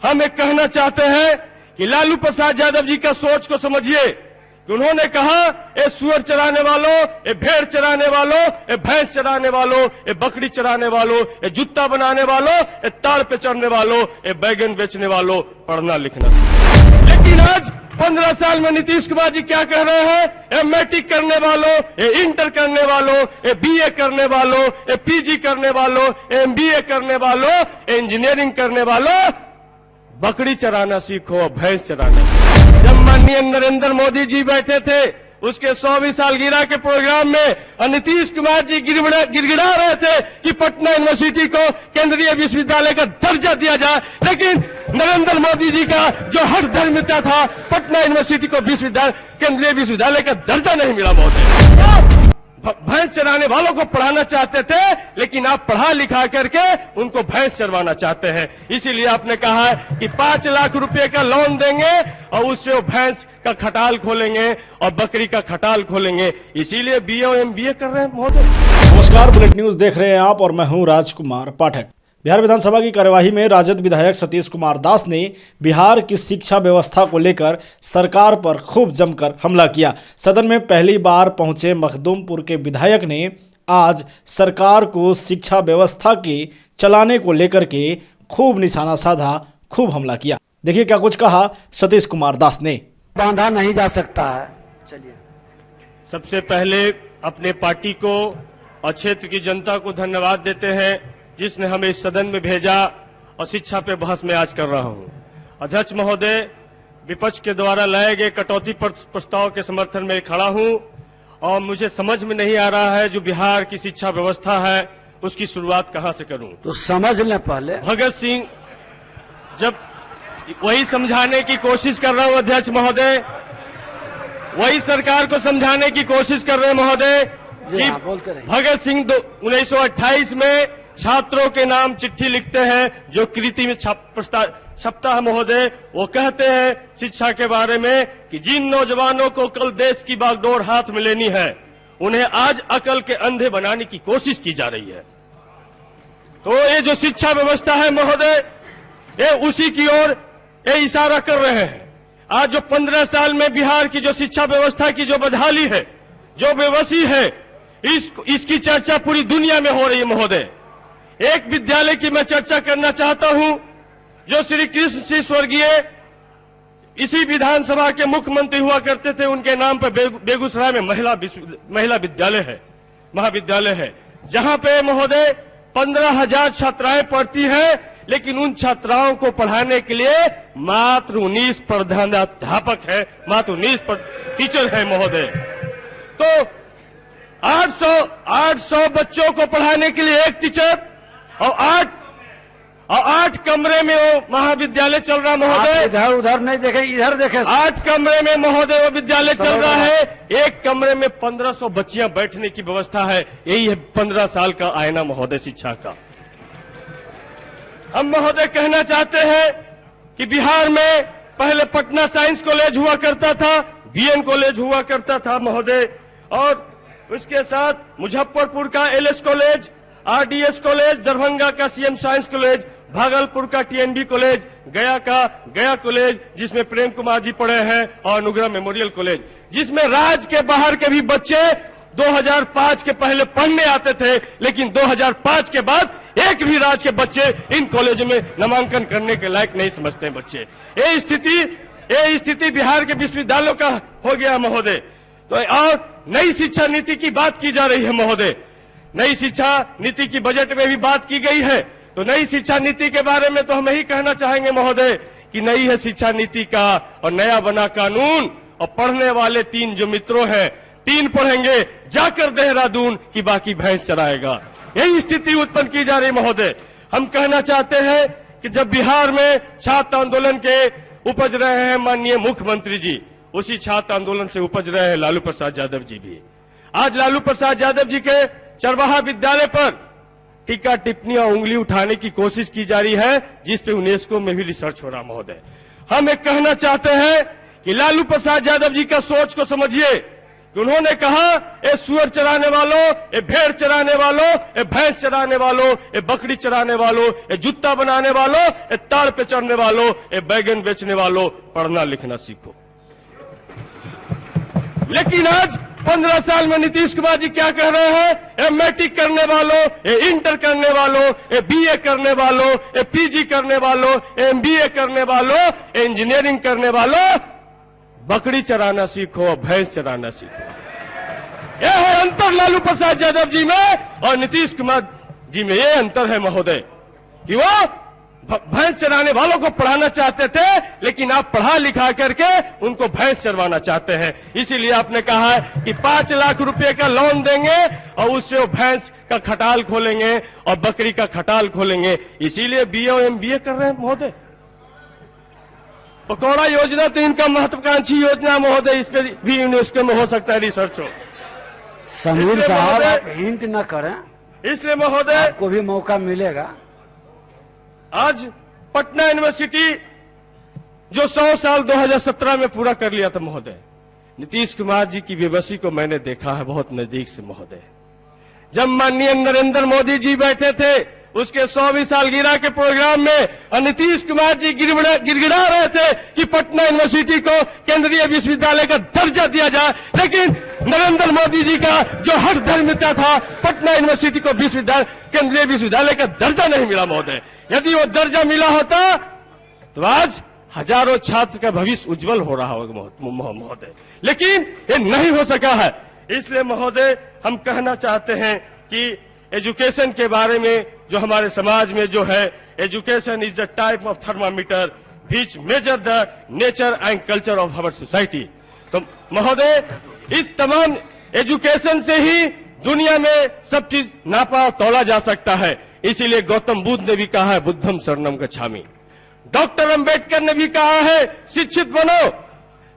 हम एक कहना चाहते हैं कि लालू प्रसाद यादव जी का सोच को समझिए कि उन्होंने कहा, ए सुअर चराने वालों, ए भेड़ चराने वालों, ए भैंस चराने वालों, ए बकरी चराने वालों, ए जूता बनाने वालों, ए ताड़ पे चढ़ने वालों, ए बैगन बेचने वालों, पढ़ना लिखना। लेकिन आज 15 साल में नीतीश कुमार जी क्या कह रहे हैं? ए मैट्रिक करने वालों, ए इंटर करने वालों, ए बीए करने वालों, ए पीजी करने वालों, ए एमबीए करने वालों, ए इंजीनियरिंग करने वालों, बकरी चराना सीखो, भैंस चराना। जब माननीय नरेंद्र मोदी जी बैठे थे उसके 100वीं सालगिरह के प्रोग्राम में नीतीश कुमार जी गिड़गिड़ा रहे थे कि पटना यूनिवर्सिटी को केंद्रीय विश्वविद्यालय का दर्जा दिया जाए, लेकिन नरेंद्र मोदी जी का जो हठ धर्मिता था, पटना यूनिवर्सिटी को केंद्रीय विश्वविद्यालय का दर्जा नहीं मिला। महोदय, भैंस चराने वालों को पढ़ाना चाहते थे, लेकिन आप पढ़ा लिखा करके उनको भैंस चरवाना चाहते हैं। इसीलिए आपने कहा है कि 5 लाख रुपए का लोन देंगे और उससे वो भैंस का खटाल खोलेंगे और बकरी का खटाल खोलेंगे। इसीलिए बीए और एमबीए कर रहे हैं। महोदय नमस्कार, बुलेट न्यूज देख रहे हैं आप और मैं हूं राजकुमार पाठक। बिहार विधानसभा की कार्यवाही में राजद विधायक सतीश कुमार दास ने बिहार की शिक्षा व्यवस्था को लेकर सरकार पर खूब जमकर हमला किया। सदन में पहली बार पहुंचे मखदूमपुर के विधायक ने आज सरकार को शिक्षा व्यवस्था के चलाने को लेकर के खूब निशाना साधा, खूब हमला किया। देखिए क्या कुछ कहा सतीश कुमार दास ने। बांधा नहीं जा सकता है। चलिए, सबसे पहले अपने पार्टी को और क्षेत्र की जनता को धन्यवाद देते हैं जिसने हमें इस सदन में भेजा और शिक्षा पे बहस में आज कर रहा हूं। अध्यक्ष महोदय, विपक्ष के द्वारा लाए गए कटौती प्रस्ताव के समर्थन में खड़ा हूं और मुझे समझ में नहीं आ रहा है जो बिहार की शिक्षा व्यवस्था है उसकी शुरुआत कहां से करूं। तो समझ लें पहले। भगत सिंह, जब वही समझाने की कोशिश कर रहा हूं अध्यक्ष महोदय, वही सरकार को समझाने की कोशिश कर रहे हैं महोदय कि भगत सिंह 1928 में छात्रों के नाम चिट्ठी लिखते हैं जो कृति में छपता है महोदय। वो कहते हैं शिक्षा के बारे में कि जिन नौजवानों को कल देश की बागडोर हाथ में लेनी है उन्हें आज अकल के अंधे बनाने की कोशिश की जा रही है। तो ये जो शिक्षा व्यवस्था है महोदय, ये उसी की ओर ये इशारा कर रहे हैं। आज जो 15 साल में बिहार की जो शिक्षा व्यवस्था की जो बदहाली है, जो बेबसी है, इसकी चर्चा पूरी दुनिया में हो रही है महोदय। एक विद्यालय की मैं चर्चा करना चाहता हूं जो श्री कृष्ण श्री स्वर्गीय इसी विधानसभा के मुख्यमंत्री हुआ करते थे, उनके नाम पर बेगूसराय में महिला विद्यालय है, महाविद्यालय है, जहां पे महोदय 15,000 छात्राएं पढ़ती हैं, लेकिन उन छात्राओं को पढ़ाने के लिए मात्र 19 प्रधानाध्यापक है, मात्र 19 टीचर है महोदय। तो 800 बच्चों को पढ़ाने के लिए एक टीचर और 8 कमरे में वो महाविद्यालय चल रहा महोदय। इधर उधर नहीं देखे, इधर देखे। 8 कमरे में महोदय वो विद्यालय चल रहा है। एक कमरे में 1500 बच्चियां बैठने की व्यवस्था है। यही है 15 साल का आईना महोदय शिक्षा का। हम महोदय कहना चाहते हैं कि बिहार में पहले पटना साइंस कॉलेज हुआ करता था, बीएन कॉलेज हुआ करता था महोदय, और उसके साथ मुजफ्फरपुर का LS college, RDS college, Darbhanga का सीएम साइंस कॉलेज, भागलपुर का टीएनबी कॉलेज, गया का गया कॉलेज जिसमें प्रेम कुमार जी पढ़े हैं, और अनुग्रह मेमोरियल कॉलेज जिसमें राज्य के बाहर के भी बच्चे 2005 के पहले पढ़ने आते थे, लेकिन 2005 के बाद एक भी राज्य के बच्चे इन कॉलेजों में नामांकन करने के लायक नहीं समझते बच्चे। ये स्थिति बिहार के विश्वविद्यालयों का हो गया महोदय। तो और नई शिक्षा नीति की बात की जा रही है महोदय। नई शिक्षा नीति की बजट में भी बात की गई है। तो नई शिक्षा नीति के बारे में तो हम यही कहना चाहेंगे महोदय कि नई है शिक्षा नीति का और नया बना कानून, और पढ़ने वाले 3 जो मित्रों हैं, 3 पढ़ेंगे जाकर देहरादून की बाकी भैंस चराएगा। यही स्थिति उत्पन्न की जा रही महोदय। हम कहना चाहते हैं कि जब बिहार में छात्र आंदोलन के उपज रहे हैं माननीय मुख्यमंत्री जी, उसी छात्र आंदोलन से उपज रहे हैं लालू प्रसाद यादव जी भी। आज लालू प्रसाद यादव जी के चरवाहा विद्यालय पर टीका टिप्पणी और उंगली उठाने की कोशिश की जा रही है, जिसपे यूनेस्को में भी रिसर्च हो रहा महोदय। हम एक कहना चाहते हैं कि लालू प्रसाद यादव जी का सोच को समझिए कि उन्होंने कहा, ए सुअर चराने वालों, ए भेड़ चराने वालों, ए भैंस चराने वालों, ए बकरी चराने वालों, ए जूता बनाने वालों, ए ताड़ पे चढ़ने वालों, ए बैगन बेचने वालों, पढ़ना लिखना सीखो। लेकिन आज 15 साल में नीतीश कुमार जी क्या कह रहे हैं? ए मैट्रिक करने वालों, ए इंटर करने वालों, ए बीए करने वालों, ए पीजी करने वालों, ए एमबीए करने वालों, ए इंजीनियरिंग करने वालों, बकरी चराना सीखो, भैंस चराना सीखो। यह है अंतर लालू प्रसाद यादव जी में और नीतीश कुमार जी में। यह अंतर है महोदय कि वो भैंस चराने वालों को पढ़ाना चाहते थे, लेकिन आप पढ़ा लिखा करके उनको भैंस चरवाना चाहते हैं। इसीलिए आपने कहा है कि 5 लाख रुपए का लोन देंगे और उससे वो भैंस का खटाल खोलेंगे और बकरी का खटाल खोलेंगे। इसीलिए बीए और एमबीए कर रहे हैं महोदय। पकौड़ा योजना तो इनका महत्वाकांक्षी योजना महोदय, इस पर भी यूनेस्को में हो सकता है रिसर्च हो। समीर इसलिए साहब महोदय- आप हिंट न करें, इसलिए महोदय आपको भी मौका मिलेगा। आज पटना यूनिवर्सिटी जो 100 साल 2017 में पूरा कर लिया था महोदय, नीतीश कुमार जी की बेबसी को मैंने देखा है बहुत नजदीक से महोदय। जब माननीय नरेंद्र मोदी जी बैठे थे उसके 100वीं सालगिरह के प्रोग्राम में और नीतीश कुमार जी गिड़गिड़ा रहे थे कि पटना यूनिवर्सिटी को केंद्रीय विश्वविद्यालय का दर्जा दिया जाए, लेकिन नरेंद्र मोदी जी का जो हर धर्मिता था, पटना यूनिवर्सिटी को केंद्रीय विश्वविद्यालय का दर्जा नहीं मिला महोदय। यदि वो दर्जा मिला होता तो आज हजारों छात्र का भविष्य उज्जवल हो रहा होगा महोदय, लेकिन ये नहीं हो सका है। इसलिए महोदय हम कहना चाहते हैं कि एजुकेशन के बारे में जो हमारे समाज में जो है, education is the type of thermometer which measure the nature and culture of our society. तो महोदय इस तमाम एजुकेशन से ही दुनिया में सब चीज नापा तोला जा सकता है। इसीलिए गौतम बुद्ध ने भी कहा है बुद्धम शरणम गच्छामि, डॉक्टर अंबेडकर ने भी कहा है शिक्षित बनो,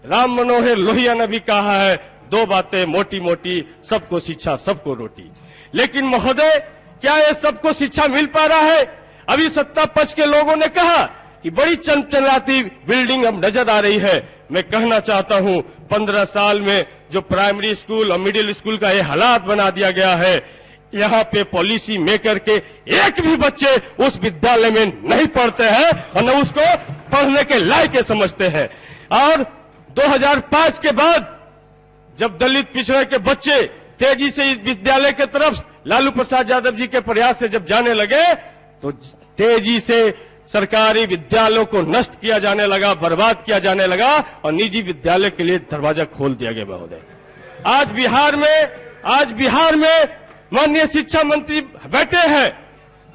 राम मनोहर लोहिया ने भी कहा है 2 बातें मोटी मोटी, सबको शिक्षा सबको रोटी। लेकिन महोदय क्या ये सबको शिक्षा मिल पा रहा है? अभी सत्ता पक्ष के लोगों ने कहा कि बड़ी चमचमाती बिल्डिंग अब नजर आ रही है। मैं कहना चाहता हूं 15 साल में जो प्राइमरी स्कूल और मिडिल स्कूल का ये हालात बना दिया गया है, यहाँ पे पॉलिसी मेकर के एक भी बच्चे उस विद्यालय में नहीं पढ़ते हैं और न उसको पढ़ने के लायक समझते हैं। और 2005 के बाद जब दलित पिछड़े के बच्चे तेजी से इस विद्यालय की तरफ लालू प्रसाद यादव जी के प्रयास से जब जाने लगे तो तेजी से सरकारी विद्यालयों को नष्ट किया जाने लगा, बर्बाद किया जाने लगा और निजी विद्यालय के लिए दरवाजा खोल दिया गया महोदय। आज बिहार में माननीय शिक्षा मंत्री बैठे हैं,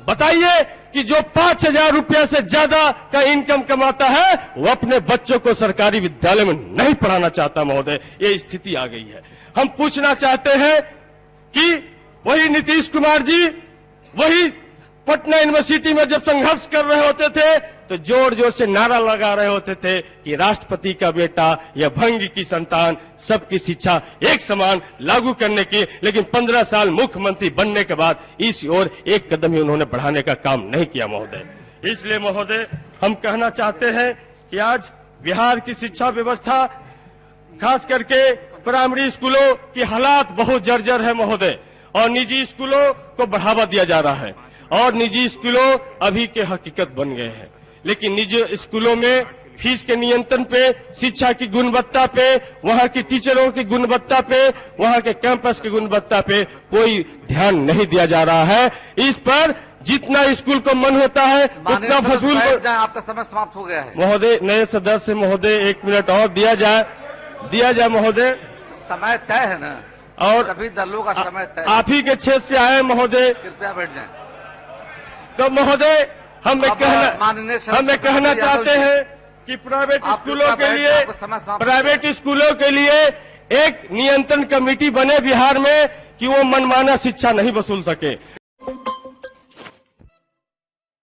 बताइए कि जो 5,000 रुपया से ज्यादा का इनकम कमाता है वो अपने बच्चों को सरकारी विद्यालय में नहीं पढ़ाना चाहता महोदय। ये स्थिति आ गई है। हम पूछना चाहते हैं कि वही नीतीश कुमार जी वही पटना यूनिवर्सिटी में जब संघर्ष कर रहे होते थे तो जोर जोर से नारा लगा रहे होते थे कि राष्ट्रपति का बेटा या भंग की संतान, सबकी शिक्षा एक समान लागू करने की। लेकिन 15 साल मुख्यमंत्री बनने के बाद इस ओर एक कदम ही उन्होंने बढ़ाने का काम नहीं किया महोदय। इसलिए महोदय हम कहना चाहते हैं कि आज बिहार की शिक्षा व्यवस्था खास करके प्राइमरी स्कूलों की हालात बहुत जर्जर है महोदय और निजी स्कूलों को बढ़ावा दिया जा रहा है और निजी स्कूलों अभी के हकीकत बन गए हैं। लेकिन निजी स्कूलों में फीस के नियंत्रण पे, शिक्षा की गुणवत्ता पे, वहां की टीचरों की गुणवत्ता पे, वहां के कैंपस की गुणवत्ता पे कोई ध्यान नहीं दिया जा रहा है। इस पर जितना स्कूल को मन होता है उतना फसूल। आपका समय समाप्त हो गया है महोदय नए सदस्य महोदय 1 मिनट और दिया जाए महोदय। समय तय है ना और सभी दलों का समय तय। आप ही के क्षेत्र से आए महोदय, कृपया बैठ जाएं। तो महोदय हमें माननीय कहना चाहते हैं कि प्राइवेट स्कूलों के लिए एक नियंत्रण कमेटी बने बिहार में कि वो मनमाना शिक्षा नहीं वसूल सके।